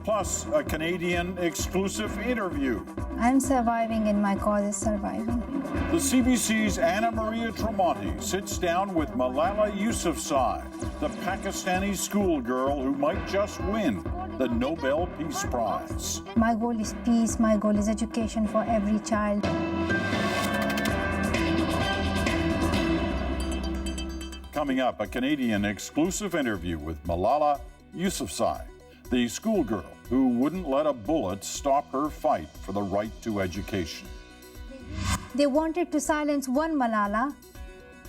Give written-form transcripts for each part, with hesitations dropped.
Plus, a Canadian exclusive interview. I'm surviving and my cause is surviving. The CBC's Anna Maria Tremonti sits down with Malala Yousafzai, the Pakistani schoolgirl who might just win the Nobel Peace Prize. My goal is peace, my goal is education for every child. Coming up, a Canadian exclusive interview with Malala Yousafzai, the schoolgirl who wouldn't let a bullet stop her fight for the right to education. They wanted to silence one Malala,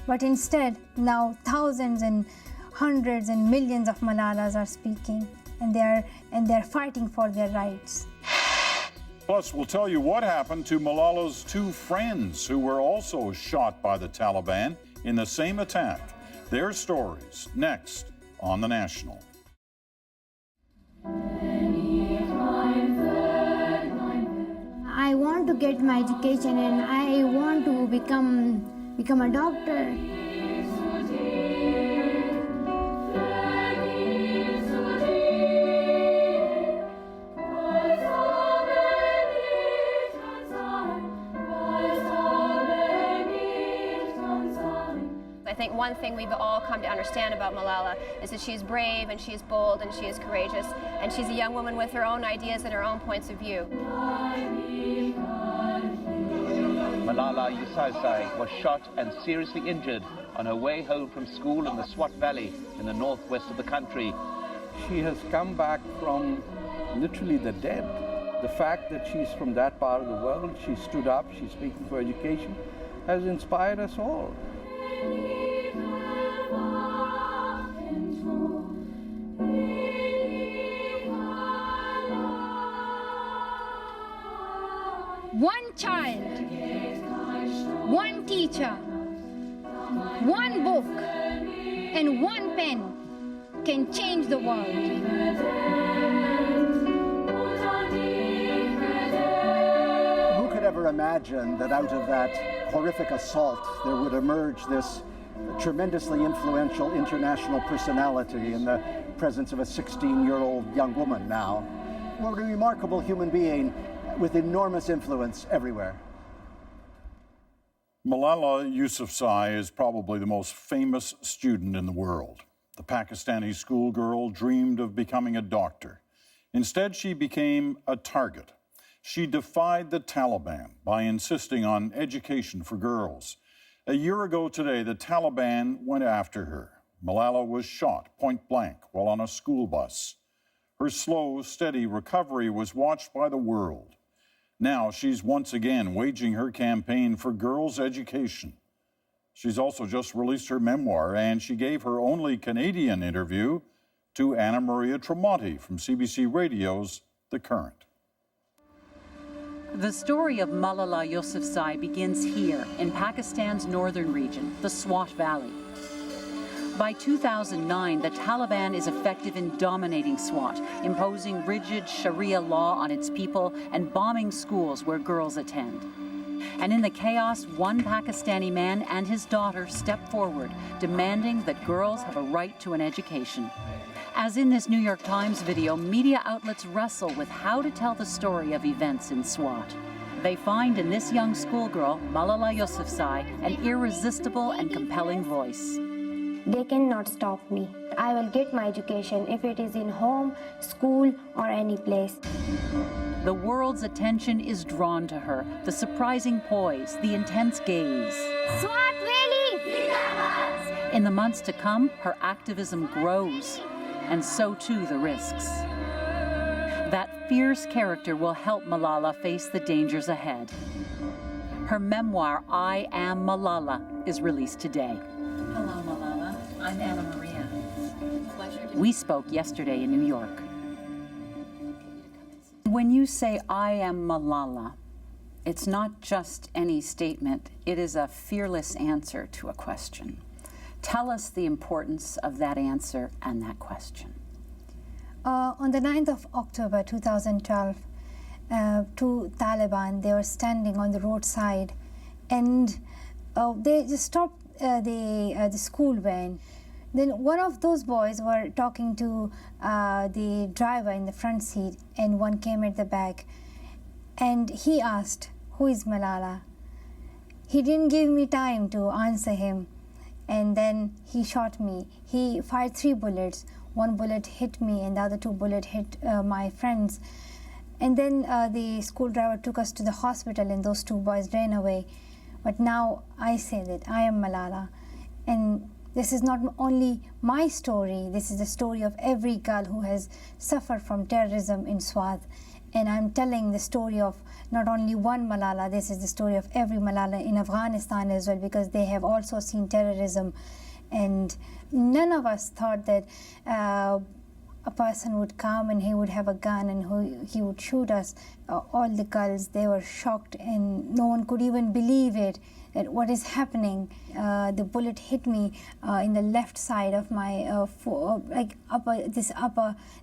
but instead now thousands and hundreds and millions of Malalas are speaking, and they're fighting for their rights. Plus, we'll tell you what happened to Malala's two friends who were also shot by the Taliban in the same attack. Their stories next on The National. I want to get my education and I want to become a doctor. I think one thing we've all come to understand about Malala is that she's brave and she's bold and she is courageous, and she's a young woman with her own ideas and her own points of view. Malala Yousafzai was shot and seriously injured on her way home from school in the Swat Valley in the northwest of the country. She has come back from literally the dead. The fact that she's from that part of the world, she stood up, she's speaking for education, has inspired us all. One child, one teacher, one book, and one pen can change the world. Who could ever imagine that out of that horrific assault there would emerge this tremendously influential international personality in the presence of a 16-year-old young woman now? What a remarkable human being with enormous influence everywhere. Malala Yousafzai is probably the most famous student in the world. The Pakistani schoolgirl dreamed of becoming a doctor. Instead, she became a target. She defied the Taliban by insisting on education for girls. A year ago today, the Taliban went after her. Malala was shot point blank while on a school bus. Her slow, steady recovery was watched by the world. Now she's once again waging her campaign for girls' education. She's also just released her memoir, and she gave her only Canadian interview to Anna Maria Tremonti from CBC Radio's The Current. The story of Malala Yousafzai begins here in Pakistan's northern region, the Swat Valley. By 2009, the Taliban is effective in dominating Swat, imposing rigid Sharia law on its people and bombing schools where girls attend. And in the chaos, one Pakistani man and his daughter step forward, demanding that girls have a right to an education. As in this New York Times video, media outlets wrestle with how to tell the story of events in Swat. They find in this young schoolgirl, Malala Yousafzai, an irresistible and compelling voice. They cannot stop me. I will get my education if it is in home, school, or any place. The world's attention is drawn to her, the surprising poise, the intense gaze. Swat Valley! In the months to come, her activism grows, and so too the risks. That fierce character will help Malala face the dangers ahead. Her memoir, I Am Malala, is released today. Hello, Malala. I'm Anna Maria. Pleasure to... We spoke yesterday in New York. When you say, I am Malala, it's not just any statement. It is a fearless answer to a question. Tell us the importance of that answer and that question. On the 9th of October 2012, two Taliban, they were standing on the roadside, and they just stopped the school van, Then one of those boys were talking to the driver in the front seat, and one came at the back, and he asked, "Who is Malala?" He didn't give me time to answer him, and then he shot me. He fired 3 bullets. 1 bullet hit me, and the other 2 bullets hit my friends. And then the school driver took us to the hospital, and those 2 boys ran away. But now I say that I am Malala, and this is not only my story, this is the story of every girl who has suffered from terrorism in Swat. And I'm telling the story of not only one Malala, this is the story of every Malala in Afghanistan as well, because they have also seen terrorism. And none of us thought that a person would come and he would have a gun and he would shoot us. All the girls, they were shocked, and no one could even believe it, that what is happening. The bullet hit me in the left side of my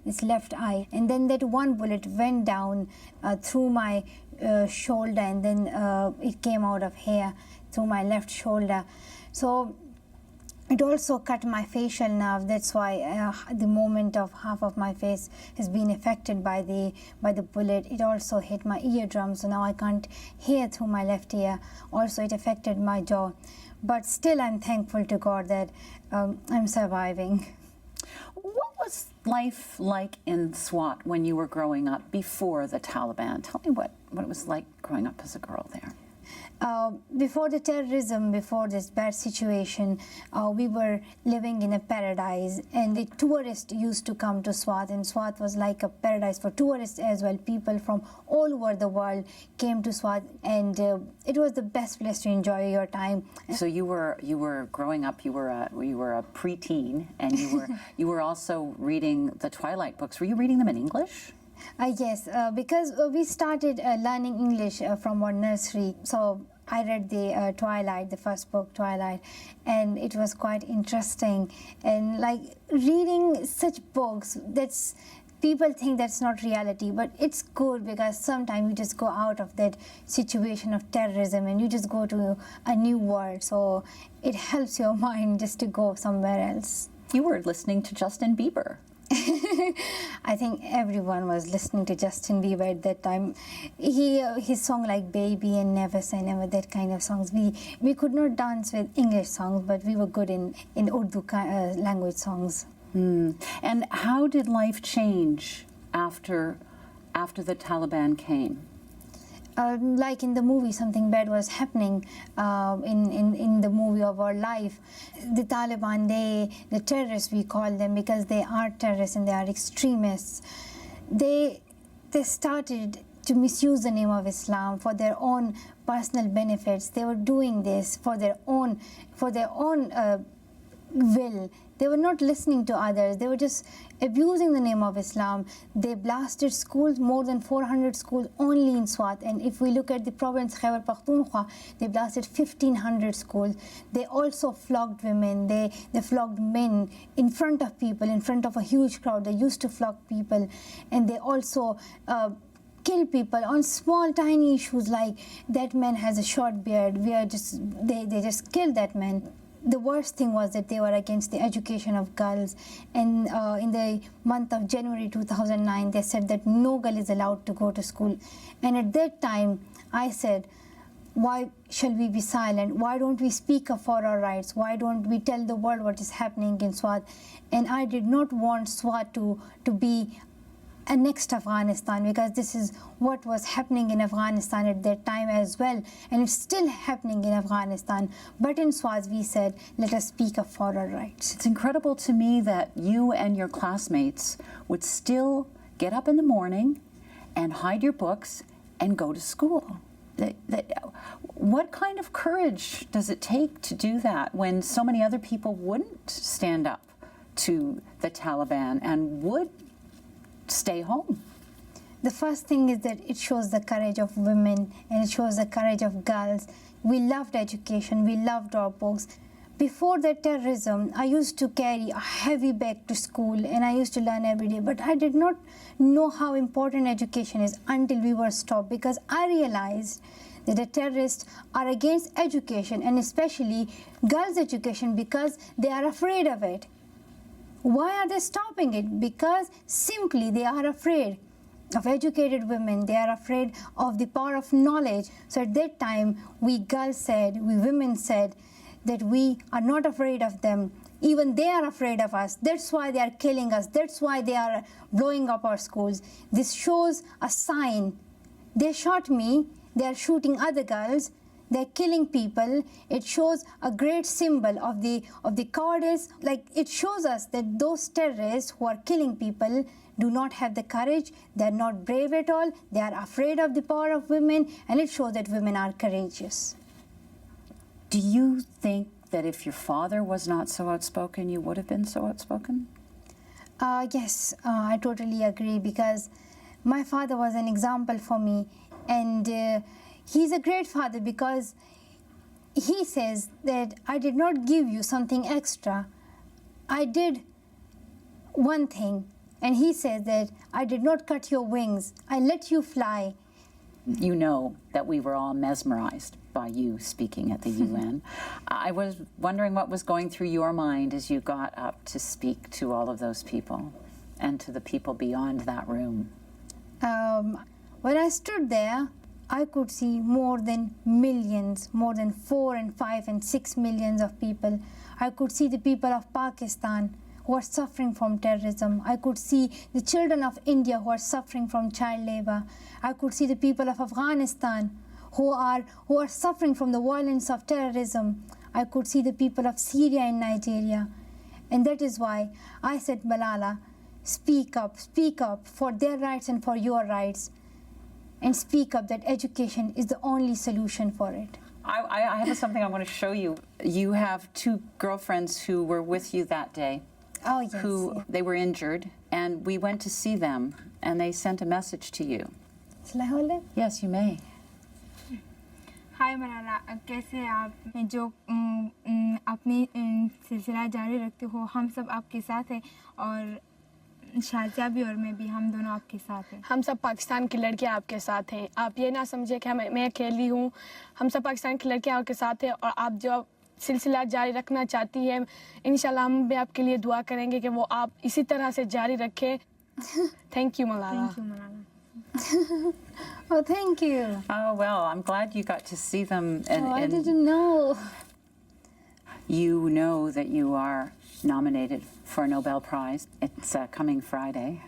this left eye, and then that 1 bullet went down through my shoulder, and then it came out of here through my left shoulder. So it also cut my facial nerve. That's why the movement of half of my face has been affected by the bullet. It also hit my eardrum, so now I can't hear through my left ear. Also, it affected my jaw. But still, I'm thankful to God that I'm surviving. What was life like in Swat when you were growing up before the Taliban? Tell me what it was like growing up as a girl there. Before the terrorism, before this bad situation, we were living in a paradise, and the tourists used to come to Swat, and Swat was like a paradise for tourists as well. People from all over the world came to Swat, and it was the best place to enjoy your time. So you were growing up. You were a preteen, and you were also reading the Twilight books. Were you reading them in English? Yes, because we started learning English from our nursery. So I read the Twilight, the first book, Twilight, and it was quite interesting. And like reading such books, people think that's not reality, but it's good because sometimes you just go out of that situation of terrorism and you just go to a new world. So it helps your mind just to go somewhere else. You were listening to Justin Bieber. I think everyone was listening to Justin Bieber at that time. His song like Baby and Never Say Never, that kind of songs. We could not dance with English songs, but we were good in Urdu language songs. And how did life change after the Taliban came? Like in the movie, something bad was happening in the movie of our life. The Taliban, the terrorists, we call them, because they are terrorists and they are extremists. They started to misuse the name of Islam for their own personal benefits. They were doing this for their own will. They were not listening to others. They were just abusing the name of Islam. They blasted schools, more than 400 schools only in Swat. And if we look at the province Khyber Pakhtunkhwa, they blasted 1,500 schools. They also flogged women. They flogged men in front of people, in front of a huge crowd. They used to flog people. And they also kill people on small, tiny issues like that man has a short beard. They just killed that man. The worst thing was that they were against the education of girls, and in the month of January 2009 they said that no girl is allowed to go to school. And at that time I said, why shall we be silent? Why don't we speak up for our rights? Why don't we tell the world what is happening in Swat? And I did not want Swat to be a next Afghanistan, because this is what was happening in Afghanistan at that time as well, and it's still happening in Afghanistan. But in Swat we said, let us speak up for our rights. It's incredible to me that you and your classmates would still get up in the morning and hide your books and go to school. What kind of courage does it take to do that when so many other people wouldn't stand up to the Taliban and would stay home? The first thing is that it shows the courage of women, and it shows the courage of girls. We loved education, we loved our books. Before the terrorism, I used to carry a heavy bag to school and I used to learn every day, but I did not know how important education is until we were stopped, because I realized that the terrorists are against education, and especially girls' education, because they are afraid of it. Why are they stopping it? Because simply they are afraid of educated women. They are afraid of the power of knowledge. So at that time, we girls said, we women said that we are not afraid of them. Even they are afraid of us. That's why they are killing us. That's why they are blowing up our schools. This shows a sign. They shot me. They are shooting other girls. They're killing people. It shows a great symbol of the cowardice. Like, it shows us that those terrorists who are killing people do not have the courage. They're not brave at all. They are afraid of the power of women, and it shows that women are courageous. Do you think that if your father was not so outspoken, you would have been so outspoken? Yes, I totally agree, because my father was an example for me, and he's a great father because he says that I did not give you something extra. I did one thing, and he says that I did not cut your wings. I let you fly. You know that we were all mesmerized by you speaking at the UN. I was wondering what was going through your mind as you got up to speak to all of those people and to the people beyond that room. When I stood there, I could see more than millions, more than 4 and 5 and 6 millions of people. I could see the people of Pakistan who are suffering from terrorism. I could see the children of India who are suffering from child labor. I could see the people of Afghanistan who are suffering from the violence of terrorism. I could see the people of Syria and Nigeria. And that is why I said, Malala, speak up for their rights and for your rights. And speak up that education is the only solution for it. I have something I want to show you. You have 2 girlfriends who were with you that day. Oh, yes. They were injured, and we went to see them, and they sent a message to you. Shall I hold it? Yes, you may. हाय मलाला, कैसे आप जो अपनी सिलसिला जारी रखते हो, हम सब आपके साथ हैं और शाजिया भी और मैं भी, हम दोनों आपके साथ हैं। हम सब पाकिस्तान की लड़कियां आपके साथ हैं। आप ये ना समझे कि मैं अकेली हूँ। हम सब पाकिस्तान की लड़कियां आपके साथ हैं और आप जो सिलसिला जारी रखना चाहती हैं, इंशाल्लाह हम भी आपके लिए दुआ करेंगे कि वो आप इसी तरह से जारी रखें। Thank you, Malala. Thank you, Malala. Oh, thank you. Oh, well, I'm glad you got to see them. I didn't know. You know that you are nominated for a Nobel Prize. It's coming Friday.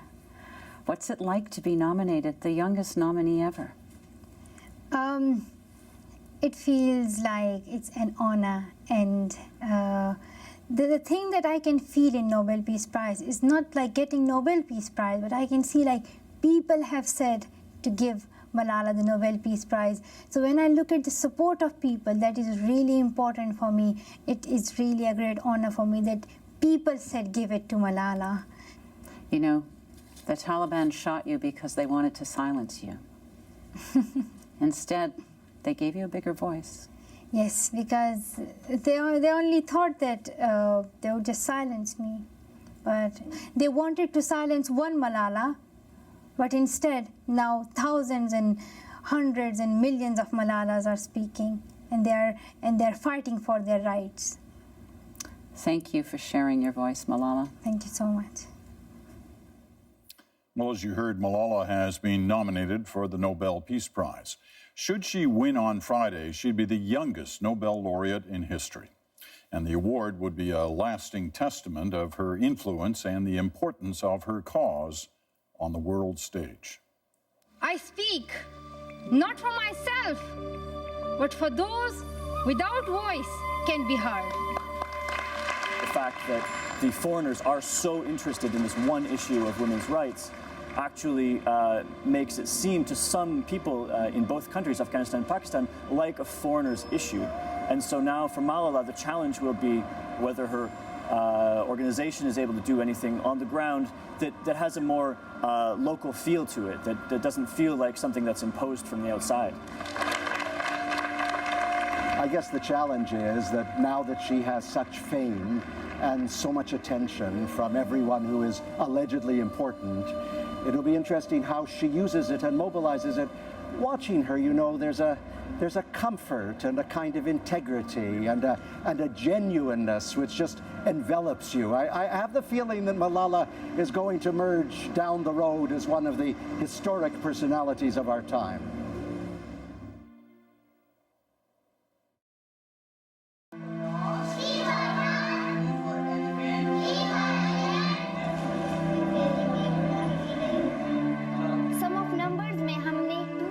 What's it like to be nominated, the youngest nominee ever? It feels like it's an honor, and the thing that I can feel in Nobel Peace Prize is not like getting Nobel Peace Prize, but I can see like people have said to give Malala the Nobel Peace Prize. So when I look at the support of people, that is really important for me. It is really a great honor for me that people said give it to Malala. You know, the Taliban shot you because they wanted to silence you. Instead, they gave you a bigger voice. Yes, because they only thought that they would just silence me. But they wanted to silence one Malala, but instead now thousands and hundreds and millions of Malalas are speaking, and they're fighting for their rights. Thank you for sharing your voice, Malala. Thank you so much. Well, as you heard, Malala has been nominated for the Nobel Peace Prize. Should she win on Friday, she'd be the youngest Nobel laureate in history. And the award would be a lasting testament of her influence and the importance of her cause on the world stage. I speak not for myself, but for those without voice can be heard. The fact that the foreigners are so interested in this one issue of women's rights actually makes it seem to some people in both countries, Afghanistan and Pakistan, like a foreigner's issue. And so now for Malala, the challenge will be whether her organization is able to do anything on the ground that has a more local feel to it, that doesn't feel like something that's imposed from the outside. I guess the challenge is that now that she has such fame and so much attention from everyone who is allegedly important, It'll be interesting how she uses it and mobilizes it. Watching her, you know, there's a comfort and a kind of integrity and a genuineness which just envelops you. I have the feeling that Malala is going to emerge down the road as one of the historic personalities of our time.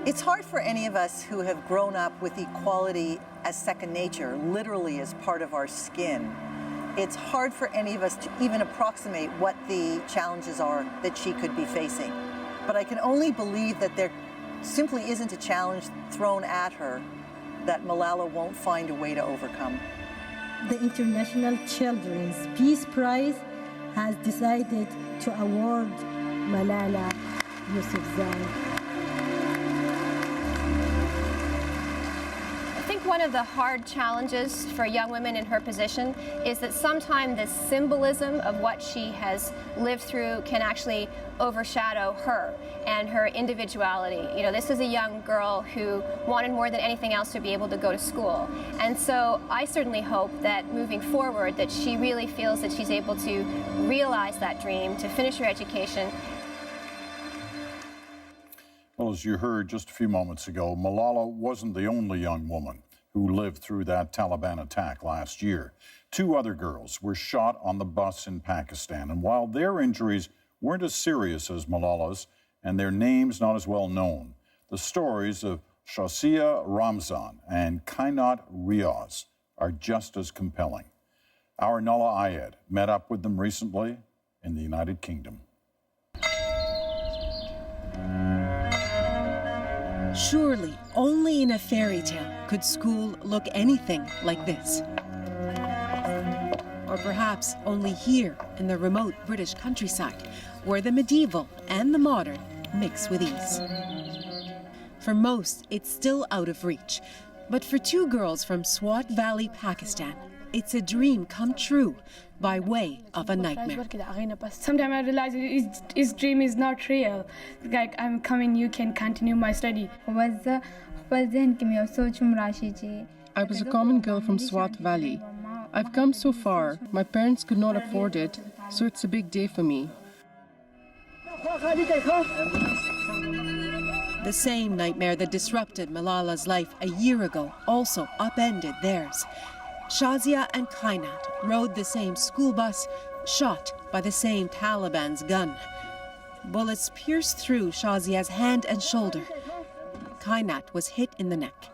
It's hard for any of us who have grown up with equality as second nature, literally as part of our skin. It's hard for any of us to even approximate what the challenges are that she could be facing. But I can only believe that there simply isn't a challenge thrown at her that Malala won't find a way to overcome. The International Children's Peace Prize has decided to award Malala Yousafzai. I think one of the hard challenges for young women in her position is that sometimes the symbolism of what she has lived through can actually overshadow her and her individuality. You know, this is a young girl who wanted more than anything else to be able to go to school. And so I certainly hope that moving forward that she really feels that she's able to realize that dream, to finish her education. Well, as you heard just a few moments ago, Malala wasn't the only young woman who lived through that Taliban attack last year. 2 other girls were shot on the bus in Pakistan, and while their injuries weren't as serious as Malala's and their names not as well known, the stories of Shazia Ramzan and Kainat Riaz are just as compelling. Our Nala Ayed met up with them recently in the United Kingdom. Surely, only in a fairy tale could school look anything like this. Or perhaps only here in the remote British countryside, where the medieval and the modern mix with ease. For most, it's still out of reach. But for 2 girls from Swat Valley, Pakistan, it's a dream come true by way of a nightmare. Sometimes I realize his dream is not real. Like, I'm coming UK and continue my study. I was a common girl from Swat Valley. I've come so far. My parents could not afford it, so it's a big day for me. The same nightmare that disrupted Malala's life a year ago also upended theirs. Shazia and Kainat rode the same school bus, shot by the same Taliban's gun. Bullets pierced through Shazia's hand and shoulder. Kainat was hit in the neck.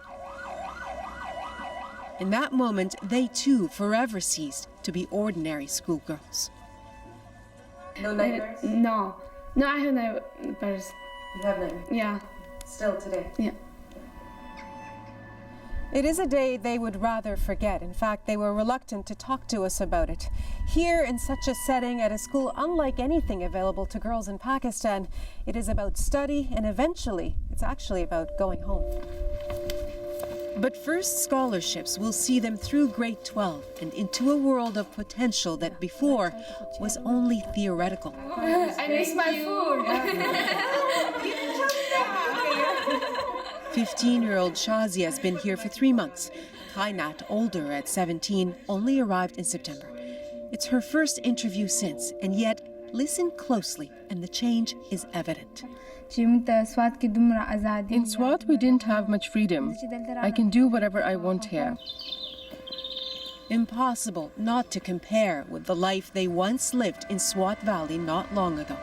In that moment, they too forever ceased to be ordinary schoolgirls. No nightmares? No, I have nightmares. You have nightmares? Yeah. Still today? Yeah. It is a day they would rather forget. In fact, they were reluctant to talk to us about it. Here, in such a setting, at a school unlike anything available to girls in Pakistan, it is about study, and eventually, it's actually about going home. But first, scholarships will see them through grade 12 and into a world of potential that before was only theoretical. I miss my food. 15-year-old Shazia has been here for 3 months. Kainat, older at 17, only arrived in September. It's her first interview since, and yet, listen closely, and the change is evident. In Swat, we didn't have much freedom. I can do whatever I want here. Impossible not to compare with the life they once lived in Swat Valley not long ago.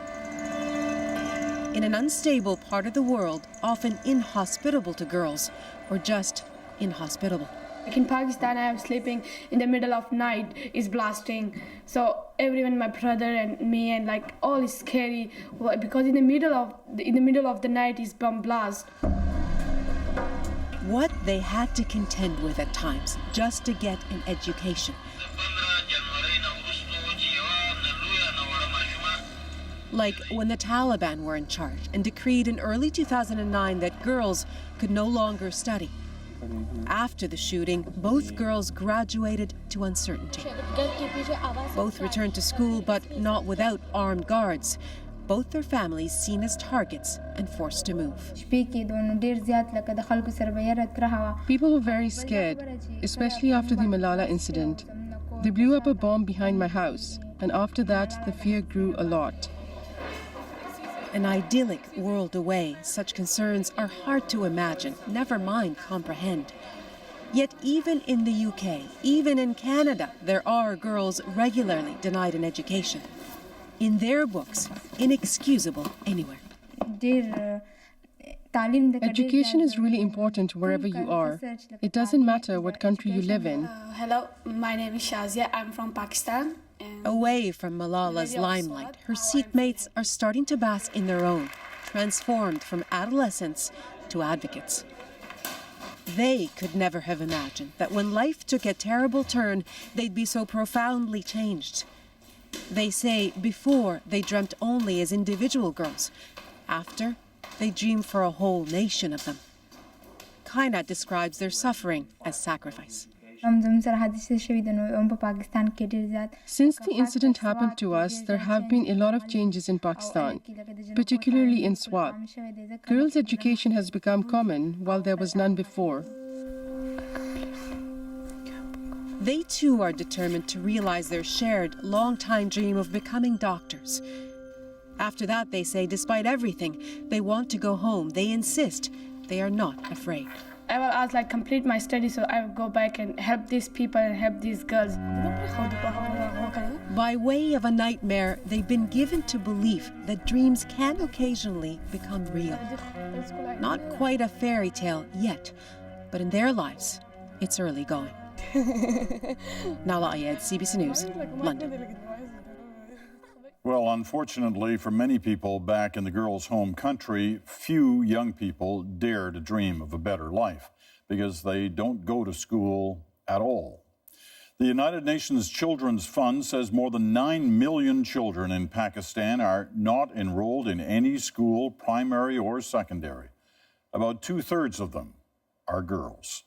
In an unstable part of the world, often inhospitable to girls, or just inhospitable. Like in Pakistan, I am sleeping in the middle of night, is blasting. So everyone, my brother and me, and like all is scary because in the middle of the night is bomb blast. What they had to contend with at times just to get an education. Like when the Taliban were in charge and decreed in early 2009 that girls could no longer study. After the shooting, both girls graduated to uncertainty. Both returned to school, but not without armed guards. both their families seen as targets and forced to move. People were very scared, especially after the Malala incident. They blew up a bomb behind my house, and after that, the fear grew a lot. An idyllic world away, such concerns are hard to imagine, never mind comprehend. Yet even in the UK, even in Canada, there are girls regularly denied an education. In their books, inexcusable anywhere. Education is really important wherever you are. It doesn't matter what country you live in. Hello, my name is Shazia. I'm from Pakistan. Away from Malala's limelight, her seatmates are starting to bask in their own, transformed from adolescents to advocates. They could never have imagined that when life took a terrible turn, they'd be so profoundly changed. They say before they dreamt only as individual girls. After, they dreamed for a whole nation of them. Kainat describes their suffering as sacrifice. Since the incident happened to us, there have been a lot of changes in Pakistan, particularly in Swat. Girls' education has become common, while there was none before. They too are determined to realize their shared, long-time dream of becoming doctors. After that, they say, despite everything, they want to go home. They insist. They are not afraid. I will complete my study so I will go back and help these people and help these girls. By way of a nightmare, they've been given to belief that dreams can occasionally become real. Not quite a fairy tale yet, but in their lives, it's early going. Nala Ayed, CBC News, London. Well, unfortunately for many people back in the girls' home country, few young people dare to dream of a better life because they don't go to school at all. The United Nations Children's Fund says more than 9 million children in Pakistan are not enrolled in any school, primary or secondary. About 2/3 of them are girls.